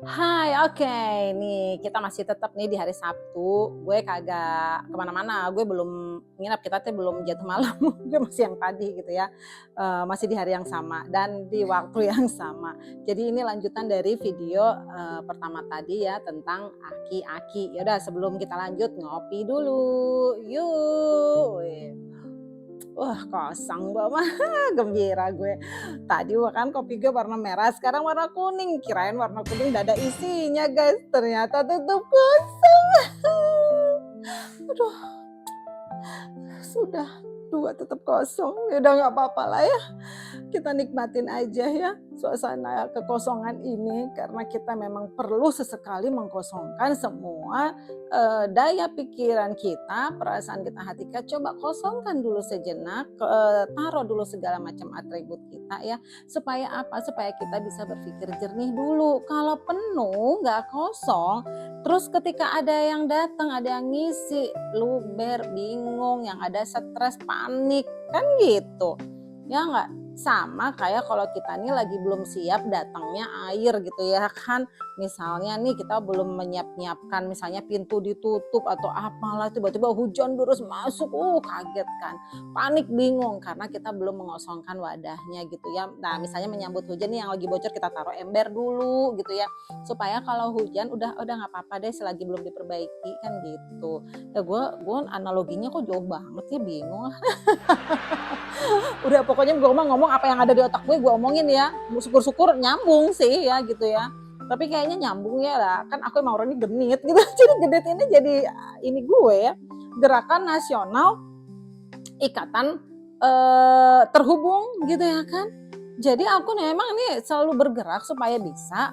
Hai, oke, nih kita masih tetap nih di hari Sabtu, gue kagak kemana-mana, gue belum nginap, kita tuh belum jatuh malam, gue masih yang tadi gitu ya, masih di hari yang sama dan di waktu yang sama. Jadi ini lanjutan dari video, pertama tadi ya tentang aki-aki. Ya udah sebelum kita lanjut ngopi dulu, yuk, wih. Wah kosong gue mah, gembira gue. Tadi kan kopi gue warna merah, sekarang warna kuning. Kirain warna kuning udah ada isinya guys, ternyata tutup kosong. Aduh, sudah 2 tetap kosong, ya udah nggak apa-apa lah ya. Kita nikmatin aja ya suasana kekosongan ini karena kita memang perlu sesekali mengkosongkan semua, daya pikiran kita, perasaan kita, hati kita, coba kosongkan dulu sejenak, taruh dulu segala macam atribut kita ya, supaya apa, supaya kita bisa berpikir jernih dulu. Kalau penuh nggak kosong, terus ketika ada yang datang, ada yang ngisi, luber, bingung, yang ada stres, panik, kan gitu. Ya nggak? Sama kayak kalau kita nih lagi belum siap datangnya air gitu ya kan. Misalnya nih kita belum menyiapkan misalnya pintu ditutup atau apalah tiba-tiba hujan deras masuk, kaget kan. Panik bingung karena kita belum mengosongkan wadahnya gitu ya. Nah, misalnya menyambut hujan nih yang lagi bocor kita taruh ember dulu gitu ya. Supaya kalau hujan udah nggak apa-apa deh selagi belum diperbaiki kan gitu. Ya gue analoginya kok jauh banget ya bingung. Udah pokoknya gue mah ngomong apa yang ada di otak gue omongin ya. Syukur-syukur nyambung sih ya gitu ya. Tapi kayaknya nyambung ya lah, kan aku emang orangnya genit gitu. Jadi genit ini jadi ini gue ya. Gerakan Nasional Ikatan Terhubung gitu ya kan. Jadi aku memang nih selalu bergerak supaya bisa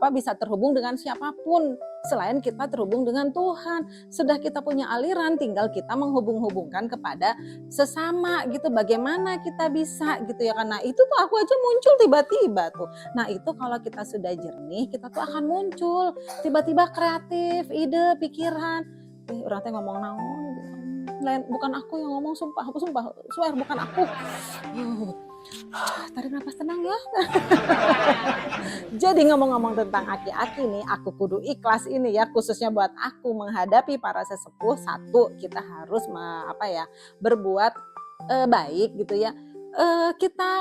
bisa terhubung dengan siapapun selain kita terhubung dengan Tuhan. Sudah kita punya aliran, tinggal kita menghubung-hubungkan kepada sesama gitu. Bagaimana kita bisa gitu ya karena itu tuh aku aja muncul tiba-tiba tuh. Nah itu kalau kita sudah jernih, kita tuh akan muncul tiba-tiba kreatif, ide, pikiran. Orang teh ngomong naon gitu. Lain bukan aku yang ngomong sumpah, aku sumpah, swear bukan aku. Tarik nafas tenang ya. Jadi ngomong-ngomong tentang aki-aki nih, aku kudu ikhlas ini ya, khususnya buat aku menghadapi para sesepuh. Satu, kita harus berbuat baik gitu ya. Kita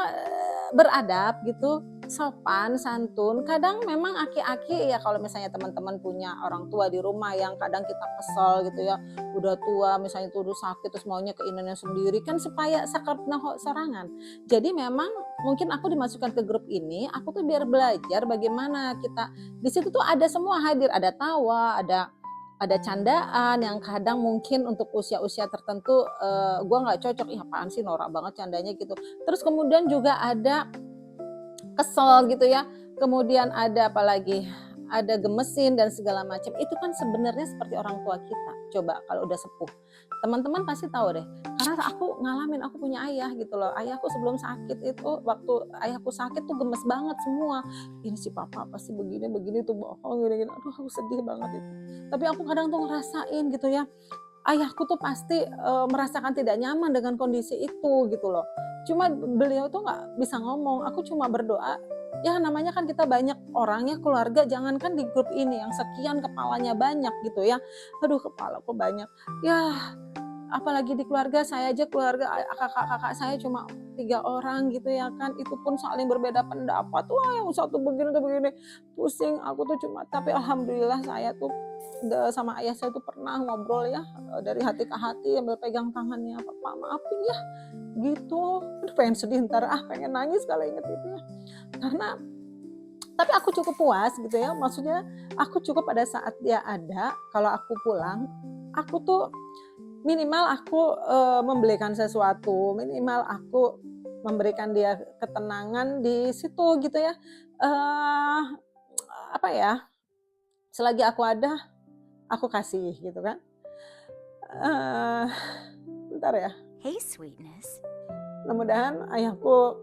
beradab gitu, sopan, santun. Kadang memang aki-aki ya kalau misalnya teman-teman punya orang tua di rumah yang kadang kita kesel gitu ya, udah tua misalnya tuh udah sakit terus maunya keinginannya sendiri kan supaya sakarna sorangan. Jadi memang mungkin aku dimasukkan ke grup ini, aku tuh biar belajar bagaimana kita di situ tuh ada semua hadir, ada tawa, ada candaan yang kadang mungkin untuk usia-usia tertentu gue nggak cocok, ih apaan sih norak banget candanya gitu. Terus kemudian juga ada kesel gitu ya, kemudian ada apalagi, ada gemesin dan segala macam, itu kan sebenarnya seperti orang tua kita. Coba kalau udah sepuh, teman-teman pasti tahu deh, karena aku ngalamin, aku punya ayah gitu loh. Ayahku sebelum sakit itu, waktu ayahku sakit tuh gemes banget semua. Ini si papa pasti begini-begini tuh bohong gini-gini. Aduh aku sedih banget itu. Tapi aku kadang tuh ngerasain gitu ya, ayahku tuh pasti merasakan tidak nyaman dengan kondisi itu gitu loh. Cuma beliau tuh nggak bisa ngomong, aku cuma berdoa, ya namanya kan kita banyak orangnya keluarga, jangankan di grup ini yang sekian kepalanya banyak gitu ya. Aduh kepalaku banyak. Ya apalagi di keluarga saya aja, keluarga kakak-kakak saya cuma 3 orang gitu ya kan, itu pun saling berbeda pendapat, wah yang satu begini tuh begini, pusing aku tuh cuma tapi alhamdulillah saya tuh sama ayah saya tuh pernah ngobrol ya, dari hati ke hati sambil pegang tangannya, "Papa maafin ya," gitu. Aduh pengen sedih entar, pengen nangis kalau inget itu ya. Karena tapi aku cukup puas gitu ya, maksudnya aku cukup pada saat dia ada, kalau aku pulang, aku tuh minimal aku, membelikan sesuatu, minimal aku memberikan dia ketenangan di situ gitu ya, eee, apa ya, selagi aku ada, aku kasih gitu kan. Eee, bentar ya, Hey, sweetness. mudah-mudahan ayahku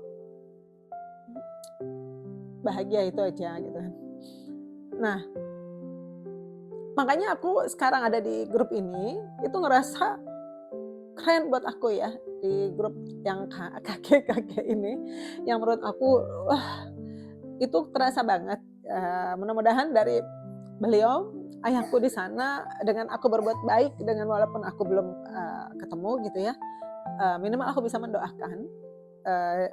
bahagia itu aja gitu kan. Nah, makanya aku sekarang ada di grup ini, itu ngerasa keren buat aku ya, di grup yang kakek-kakek ini, yang menurut aku, wah itu terasa banget. mudah-mudahan dari beliau, ayahku di sana, dengan aku berbuat baik, dengan walaupun aku belum ketemu gitu ya, minimal aku bisa mendoakan eee,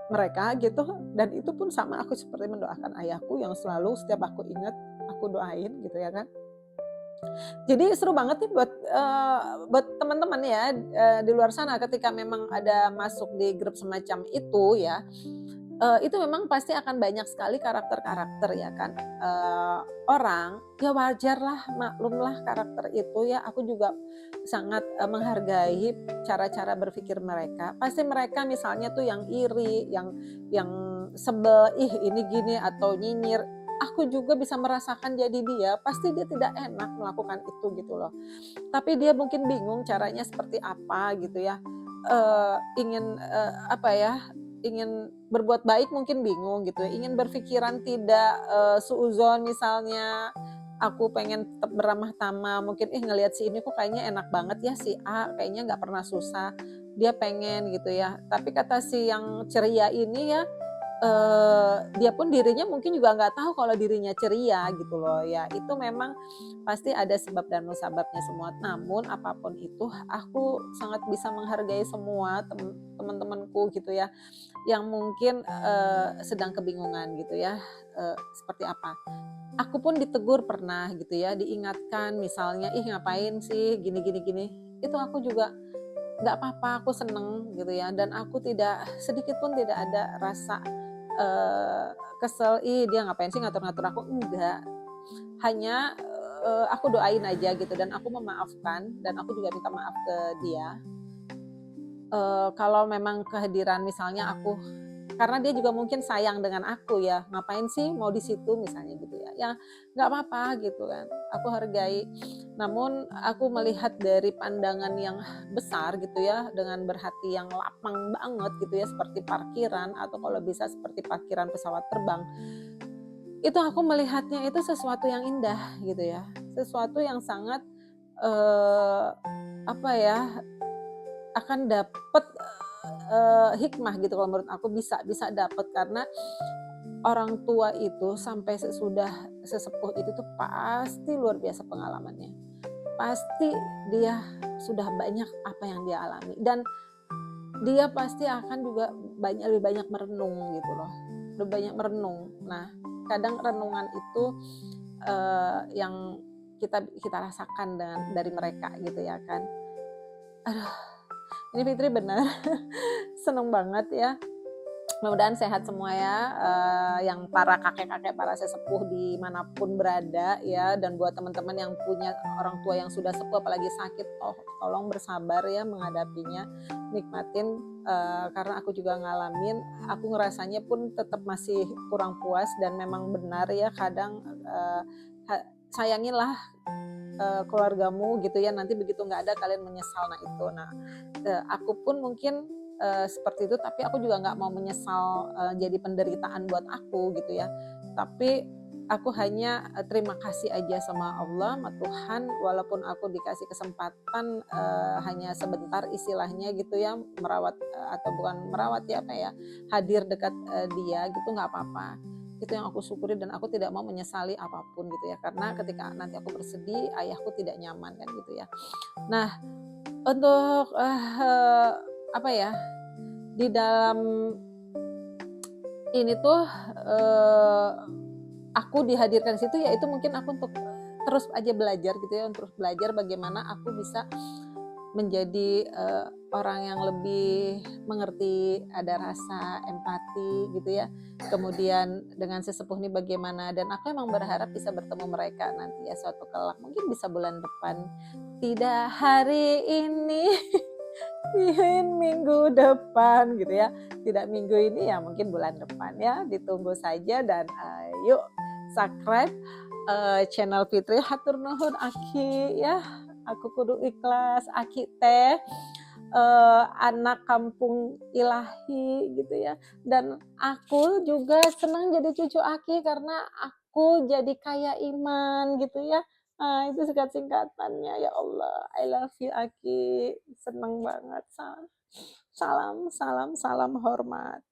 mereka gitu, dan itu pun sama aku seperti mendoakan ayahku yang selalu setiap aku ingat, aku doain gitu ya kan. Jadi seru banget nih buat teman-teman ya, di luar sana ketika memang ada masuk di grup semacam itu ya, itu memang pasti akan banyak sekali karakter-karakter ya kan, orang, ya wajarlah, maklumlah karakter itu ya, aku juga sangat, menghargai cara-cara berpikir mereka. Pasti mereka misalnya tuh yang iri, yang sebel, "Ih ini gini," atau nyinyir, aku juga bisa merasakan jadi dia, pasti dia tidak enak melakukan itu gitu loh. Tapi dia mungkin bingung caranya seperti apa gitu ya, ingin, apa ya, ingin berbuat baik mungkin bingung gitu ya, ingin berpikiran tidak, suudzon misalnya, aku pengen tetap beramah tamah, mungkin, ngelihat si ini kok kayaknya enak banget ya si A, kayaknya nggak pernah susah, dia pengen gitu ya. Tapi kata si yang ceria ini ya, dia pun dirinya mungkin juga nggak tahu kalau dirinya ceria gitu loh ya, itu memang pasti ada sebab dan musababnya semua. Namun apapun itu aku sangat bisa menghargai semua teman-temanku gitu ya, yang mungkin, sedang kebingungan gitu ya, seperti apa. Aku pun ditegur pernah gitu ya, diingatkan misalnya, "Ih ngapain sih gini gini gini." Itu aku juga nggak apa-apa, aku seneng gitu ya, dan aku tidak sedikit pun tidak ada rasa, eee, kesel, "Ih dia ngapain sih ngatur-ngatur aku." Enggak, hanya, aku doain aja gitu dan aku memaafkan dan aku juga minta maaf ke dia, kalau memang kehadiran misalnya aku karena dia juga mungkin sayang dengan aku ya, ngapain sih mau di situ misalnya gitu ya, ya nggak apa-apa gitu kan, aku hargai. Namun aku melihat dari pandangan yang besar gitu ya, dengan berhati yang lapang banget gitu ya, seperti parkiran atau kalau bisa seperti parkiran pesawat terbang, itu aku melihatnya itu sesuatu yang indah gitu ya, sesuatu yang sangat, eee, apa ya, akan dapet, hikmah gitu kalau menurut aku bisa bisa dapet karena orang tua itu sampai sesudah sesepuh itu tuh pasti luar biasa pengalamannya. Pasti dia sudah banyak apa yang dia alami dan dia pasti akan juga lebih banyak merenung gitu loh, lebih banyak merenung. Nah, kadang renungan itu, yang kita kita rasakan dari mereka gitu ya kan. Aduh, ini Fitri bener seneng banget ya. Mudah-mudahan sehat semua ya, yang para kakek-kakek, para sesepuh dimanapun berada ya, dan buat teman-teman yang punya orang tua yang sudah sepuh apalagi sakit, tolong bersabar ya menghadapinya, nikmatin, karena aku juga ngalamin, aku ngerasanya pun tetap masih kurang puas dan memang benar ya kadang, sayanginlah, keluargamu gitu ya, nanti begitu nggak ada kalian menyesal, nah itu. Nah, aku pun mungkin, seperti itu, tapi aku juga nggak mau menyesal, jadi penderitaan buat aku gitu ya. Tapi aku hanya, terima kasih aja sama Allah, sama Tuhan, walaupun aku dikasih kesempatan, hanya sebentar istilahnya gitu ya, merawat, atau bukan merawat ya, apa ya, hadir dekat, dia gitu nggak apa-apa. Itu yang aku syukuri dan aku tidak mau menyesali apapun gitu ya, karena ketika nanti aku bersedih, ayahku tidak nyaman kan gitu ya. Nah, untuk, apa ya, di dalam ini tuh, eee, aku dihadirkan di situ ya itu mungkin aku untuk terus aja belajar gitu ya, untuk belajar bagaimana aku bisa menjadi, orang yang lebih mengerti, ada rasa empati gitu ya. Kemudian dengan sesepuh ini bagaimana, dan aku emang berharap bisa bertemu mereka nanti ya suatu kelak, mungkin bisa bulan depan, tidak hari ini. Mungkin minggu depan gitu ya, tidak minggu ini ya mungkin bulan depan ya, ditunggu saja dan, yuk subscribe, channel Fitri, hatur nuhun Aki ya, aku kudu ikhlas, Aki teh, anak kampung Ilahi gitu ya, dan aku juga senang jadi cucu Aki karena aku jadi kaya iman gitu ya. Nah, itu singkat-singkatannya, ya Allah, I love you Aki, seneng banget. Salam salam salam hormat.